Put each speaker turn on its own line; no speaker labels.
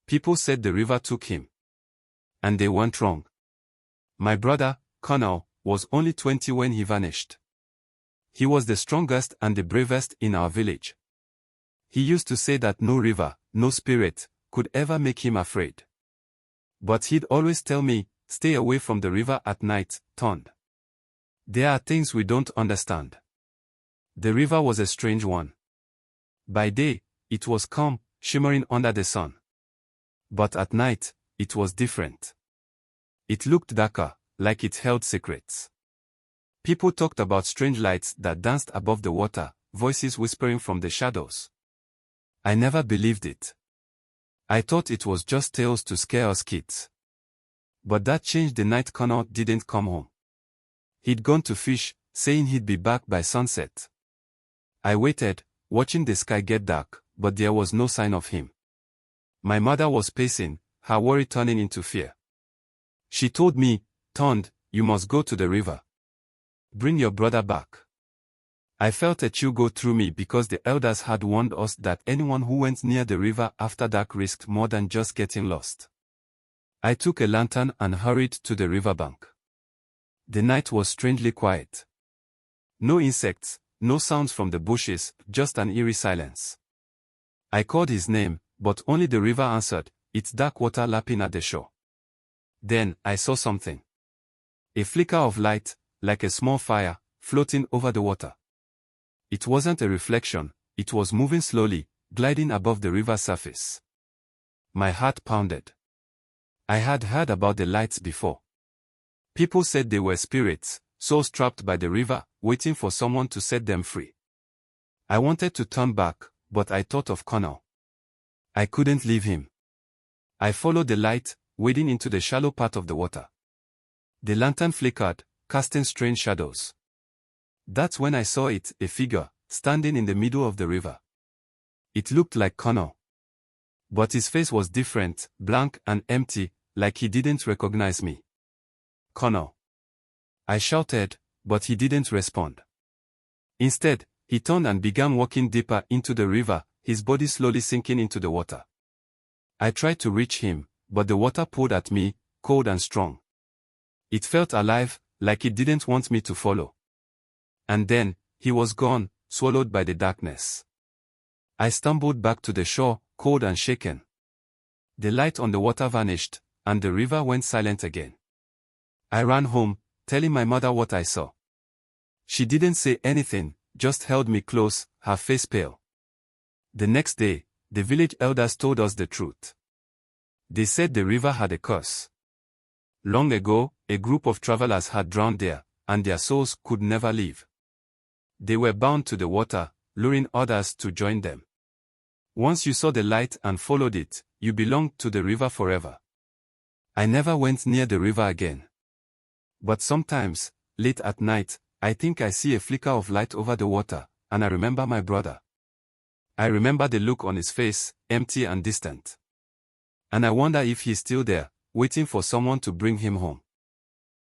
People said the river took him. And they weren't wrong. My brother, Kunle, was only 20 when he vanished. He was the strongest and the bravest in our village. He used to say that no river, no spirit, could ever make him afraid. But he'd always tell me, stay away from the river at night, Tond. There are things we don't understand. The river was a strange one. By day, it was calm, shimmering under the sun. But at night, it was different. It looked darker, like it held secrets. People talked about strange lights that danced above the water, voices whispering from the shadows. I never believed it. I thought it was just tales to scare us kids. But that changed the night Kunle didn't come home. He'd gone to fish, saying he'd be back by sunset. I waited, watching the sky get dark, but there was no sign of him. My mother was pacing, her worry turning into fear. She told me, Tond, you must go to the river. Bring your brother back. I felt a chill go through me because the elders had warned us that anyone who went near the river after dark risked more than just getting lost. I took a lantern and hurried to the riverbank. The night was strangely quiet. No insects, no sounds from the bushes, just an eerie silence. I called his name, but only the river answered, its dark water lapping at the shore. Then, I saw something. A flicker of light, like a small fire, floating over the water. It wasn't a reflection, it was moving slowly, gliding above the river surface. My heart pounded. I had heard about the lights before. People said they were spirits, souls trapped by the river, waiting for someone to set them free. I wanted to turn back, but I thought of Kunle. I couldn't leave him. I followed the light, wading into the shallow part of the water. The lantern flickered, casting strange shadows. That's when I saw it, a figure, standing in the middle of the river. It looked like Kunle. But his face was different, blank and empty, like he didn't recognize me. Kunle. I shouted, but he didn't respond. Instead, he turned and began walking deeper into the river, his body slowly sinking into the water. I tried to reach him, but the water poured at me, cold and strong. It felt alive, like it didn't want me to follow. And then, he was gone, swallowed by the darkness. I stumbled back to the shore, cold and shaken. The light on the water vanished, and the river went silent again. I ran home, telling my mother what I saw. She didn't say anything, just held me close, her face pale. The next day, the village elders told us the truth. They said the river had a curse. Long ago, a group of travelers had drowned there, and their souls could never leave. They were bound to the water, luring others to join them. Once you saw the light and followed it, you belonged to the river forever. I never went near the river again. But sometimes, late at night, I think I see a flicker of light over the water, and I remember my brother. I remember the look on his face, empty and distant. And I wonder if he's still there, waiting for someone to bring him home.